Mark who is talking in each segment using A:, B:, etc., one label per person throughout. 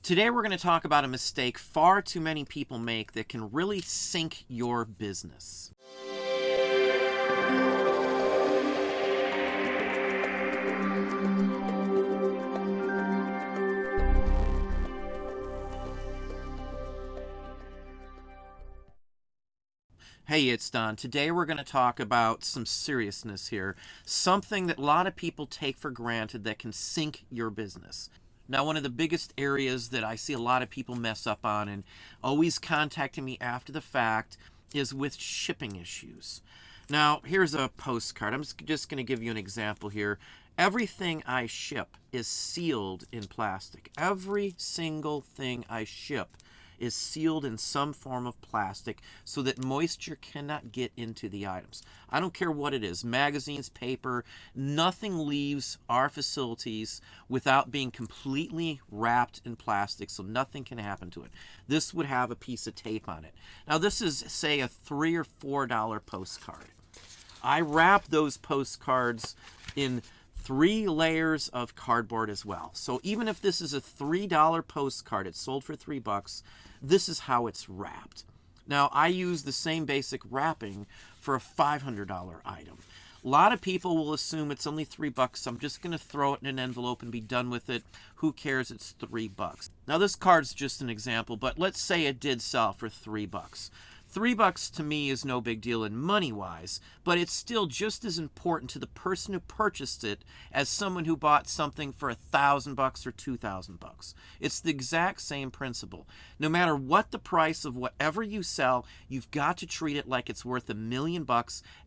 A: Today we're going to talk about a mistake far too many people make that can really sink your business. Hey, it's Don. Today we're going to talk about some seriousness here. Something that a lot of people take for granted that can sink your business. Now, one of the biggest areas that I see a lot of people mess up on and always contacting me after the fact is with shipping issues. Now, here's a postcard. I'm just going to give you an example here. Everything I ship is sealed in plastic. Every single thing I ship is sealed in some form of plastic so that moisture cannot get into the items. I don't care what it is, magazines, paper, nothing leaves our facilities without being completely wrapped in plastic so nothing can happen to it. This would have a piece of tape on it. Now this is, say, a $3 or $4 postcard. I wrap those postcards in 3 layers of cardboard as well. So even if this is a $3 postcard, it's sold for $3, this is how it's wrapped. Now, I use the same basic wrapping for a $500 item. A lot of people will assume it's only $3. I'm just going to throw it in an envelope and be done with it. Who cares? It's $3. Now, this card's just an example, but let's say it did sell for $3. $3 to me is no big deal in money-wise, but it's still just as important to the person who purchased it as someone who bought something for $1,000 or $2,000. It's the exact same principle. No matter what the price of whatever you sell, you've got to treat it like it's worth $1 million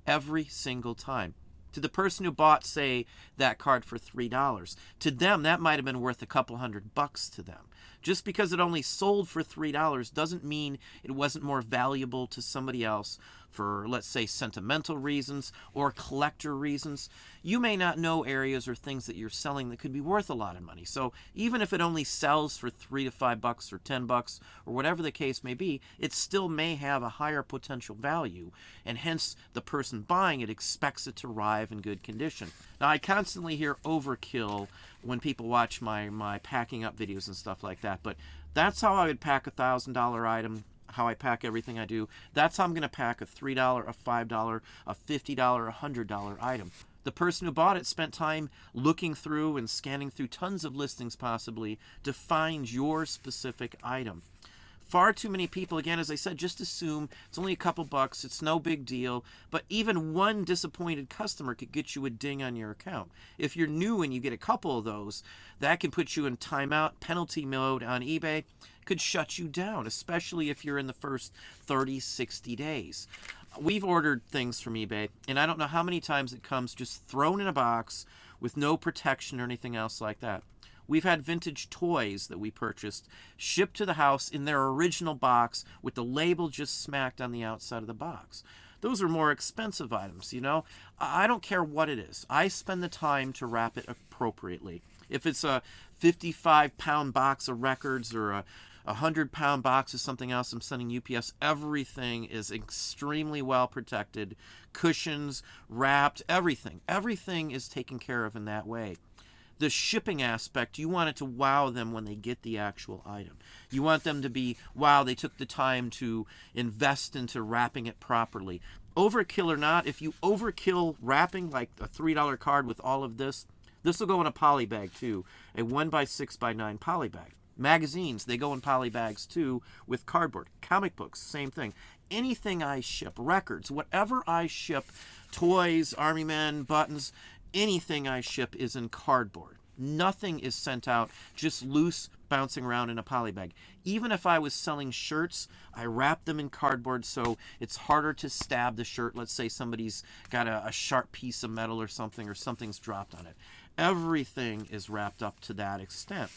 A: every single time. To the person who bought, say, that card for $3, to them that might have been worth a couple $100 to them. Just because it only sold for $3 doesn't mean it wasn't more valuable to somebody else for, let's say, sentimental reasons or collector reasons. You may not know areas or things that you're selling that could be worth a lot of money. So even if it only sells for $3 to $5 or $10 or whatever the case may be, it still may have a higher potential value, and hence the person buying it expects it to arrive in good condition. Now, I constantly hear overkill when people watch my packing up videos and stuff like that, but that's how I would pack a $1,000 item, how I pack everything I do. That's how I'm going to pack a $3, a $5, a $50, a $100 item. The person who bought it spent time looking through and scanning through tons of listings possibly to find your specific item. Far too many people, again, as I said, just assume it's only a couple bucks, it's no big deal, but even one disappointed customer could get you a ding on your account. If you're new and you get a couple of those, that can put you in timeout, penalty mode on eBay, could shut you down, especially if you're in the first 30, 60 days. We've ordered things from eBay, and I don't know how many times it comes just thrown in a box with no protection or anything else like that. We've had vintage toys that we purchased shipped to the house in their original box with the label just smacked on the outside of the box. Those are more expensive items, you know. I don't care what it is. I spend the time to wrap it appropriately. If it's a 55-pound box of records or a 100-pound box of something else I'm sending UPS, everything is extremely well protected. Cushions, wrapped, everything. Everything is taken care of in that way. The shipping aspect, you want it to wow them when they get the actual item. You want them to be, wow, they took the time to invest into wrapping it properly. Overkill or not, if you overkill wrapping, like a $3 card with all of this, this will go in a poly bag too, a 1x6x9 poly bag. Magazines, they go in poly bags too with cardboard. Comic books, same thing. Anything I ship, records, whatever I ship, toys, army men, buttons, anything I ship is in cardboard. Nothing is sent out just loose, bouncing around in a poly bag. Even if I was selling shirts, I wrap them in cardboard so it's harder to stab the shirt. Let's say somebody's got a sharp piece of metal or something's dropped on it. Everything is wrapped up to that extent.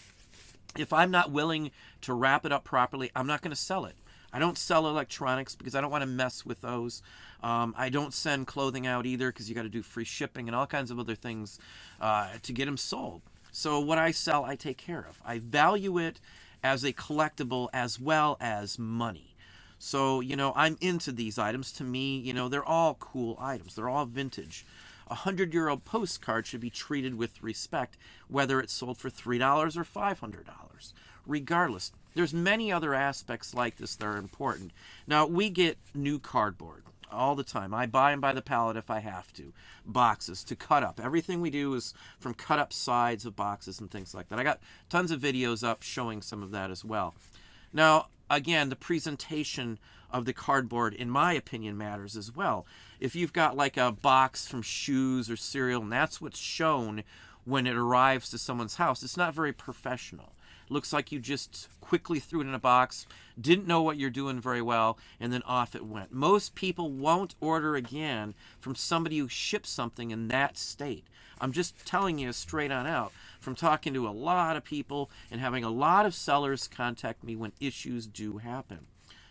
A: If I'm not willing to wrap it up properly, I'm not going to sell it. I don't sell electronics because I don't want to mess with those. I don't send clothing out either because you got to do free shipping and all kinds of other things to get them sold. So what I sell, I take care of. I value it as a collectible as well as money. So, you know, I'm into these items. To me, you know, they're all cool items. They're all vintage. A 100-year-old postcard should be treated with respect, whether it's sold for $3 or $500. regardless. There's many other aspects like this that are important. Now, we get new cardboard all the time. I buy them by the pallet if I have to. Boxes to cut up. Everything we do is from cut up sides of boxes and things like that. I got tons of videos up showing some of that as well. Now, again, the presentation of the cardboard, in my opinion, matters as well. If you've got like a box from shoes or cereal, and that's what's shown when it arrives to someone's house, it's not very professional. It looks like you just quickly threw it in a box, didn't know what you're doing very well, and then off it went. Most people won't order again from somebody who ships something in that state. I'm just telling you straight on out from talking to a lot of people and having a lot of sellers contact me when issues do happen.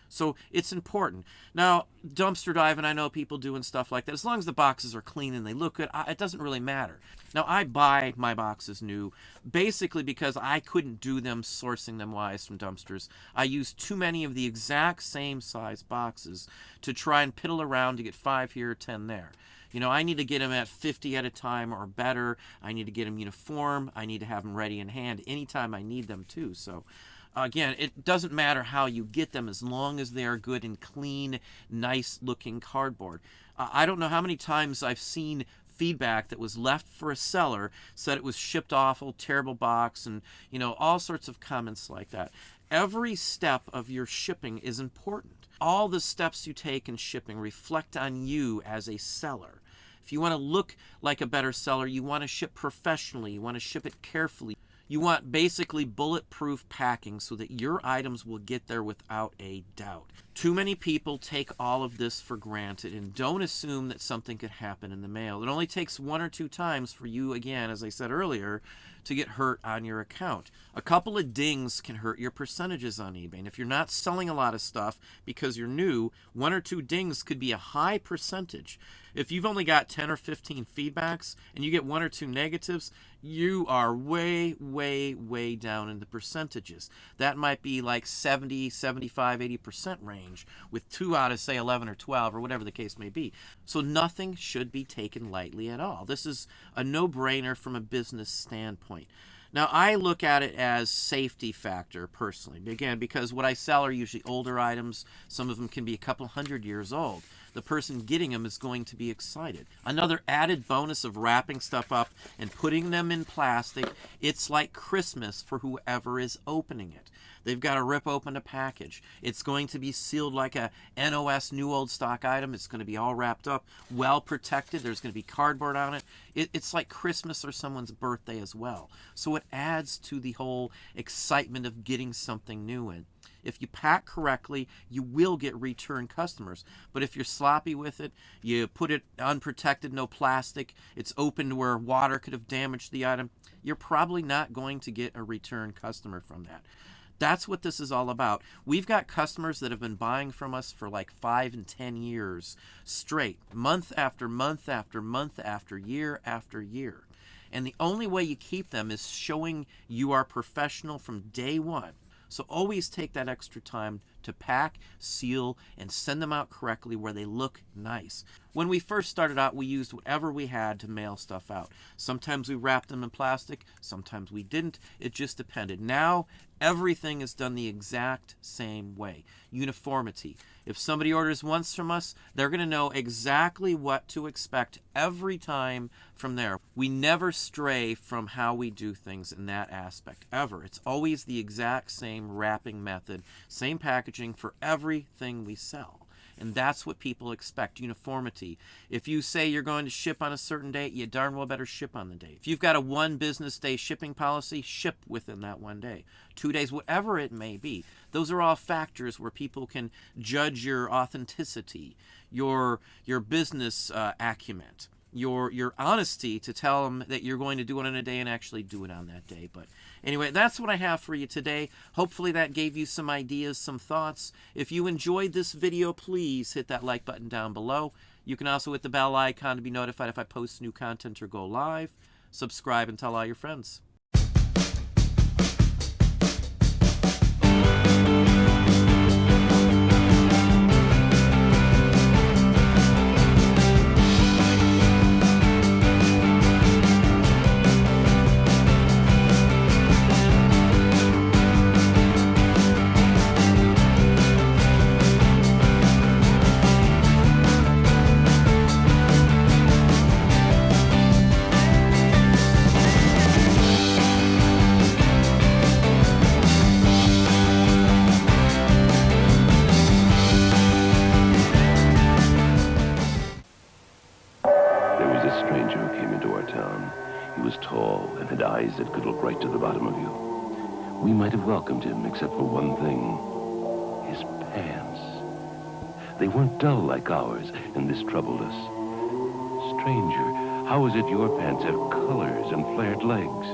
A: So it's important. Now, dumpster diving, I know people doing stuff like that. As long as the boxes are clean and they look good, it doesn't really matter. Now, I buy my boxes new basically because I couldn't do them sourcing them wise from dumpsters. I use too many of the exact same size boxes to try and piddle around to get 5 here, 10 there. You know, I need to get them at 50 at a time or better. I need to get them uniform. I need to have them ready in hand anytime I need them too. So again, it doesn't matter how you get them as long as they are good and clean, nice looking cardboard. I don't know how many times I've seen feedback that was left for a seller, said it was shipped awful, terrible box, and you know, all sorts of comments like that. Every step of your shipping is important. All the steps you take in shipping reflect on you as a seller. If you want to look like a better seller, you want to ship professionally, you want to ship it carefully. You want basically bulletproof packing so that your items will get there without a doubt. Too many people take all of this for granted and don't assume that something could happen in the mail. It only takes 1 or 2 times for you, again, as I said earlier, to get hurt on your account. A couple of dings can hurt your percentages on eBay. And if you're not selling a lot of stuff because you're new, 1 or 2 dings could be a high percentage. If you've only got 10 or 15 feedbacks and you get 1 or 2 negatives, you are way, way, way down in the percentages. That might be like 70, 75, 80% range with 2 out of, say, 11 or 12 or whatever the case may be. So nothing should be taken lightly at all. This is a no-brainer from a business standpoint. Now, I look at it as safety factor personally, again, because what I sell are usually older items. Some of them can be a couple 100 years old. The person getting them is going to be excited. Another added bonus of wrapping stuff up and putting them in plastic, it's like Christmas for whoever is opening it. They've got to rip open a package. It's going to be sealed like a NOS new old stock item. It's going to be all wrapped up, well protected. There's going to be cardboard on it. It's like Christmas or someone's birthday as well. So it adds to the whole excitement of getting something new in. If you pack correctly, you will get return customers. But if you're sloppy with it, you put it unprotected, no plastic, it's open where water could have damaged the item, you're probably not going to get a return customer from that. That's what this is all about. We've got customers that have been buying from us for like 5 and 10 years straight, month after month after month after year after year. And the only way you keep them is showing you are professional from day one. So always take that extra time to pack, seal, and send them out correctly where they look nice. When we first started out, we used whatever we had to mail stuff out. Sometimes we wrapped them in plastic, sometimes we didn't. It just depended. Now, everything is done the exact same way. Uniformity. If somebody orders once from us, they're going to know exactly what to expect every time from there. We never stray from how we do things in that aspect, ever. It's always the exact same wrapping method, same packaging for everything we sell. And that's what people expect, uniformity. If you say you're going to ship on a certain date, you darn well better ship on the date. If you've got a 1 business day shipping policy, ship within that 1 day. 2 days, whatever it may be. Those are all factors where people can judge your authenticity, your business acumen, your honesty to tell them that you're going to do it on a day and actually do it on that day. But anyway, that's what I have for you today. Hopefully that gave you some ideas, some thoughts. If you enjoyed this video, please hit that like button down below. You can also hit the bell icon to be notified if I post new content or go live. Subscribe and tell all your friends.
B: might have welcomed him, except for one thing. His pants. They weren't dull like ours, and this troubled us. Stranger, how is it your pants have colors and flared legs?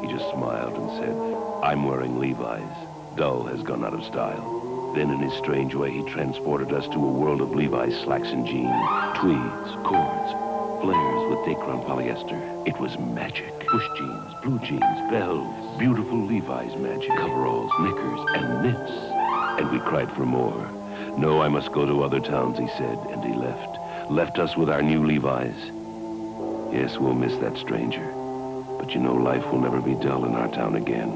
B: He just smiled and said, I'm wearing Levi's. Dull has gone out of style. Then in his strange way, he transported us to a world of Levi's slacks and jeans, tweeds, cords, flares with Dacron polyester. It was magic. Push jeans, blue jeans, bells, beautiful Levi's magic, coveralls, knickers, and knits. And we cried for more. No, I must go to other towns, he said, and he left. Left us with our new Levi's. Yes, we'll miss that stranger. But you know, life will never be dull in our town again.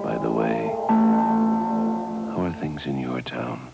B: By the way, how are things in your town?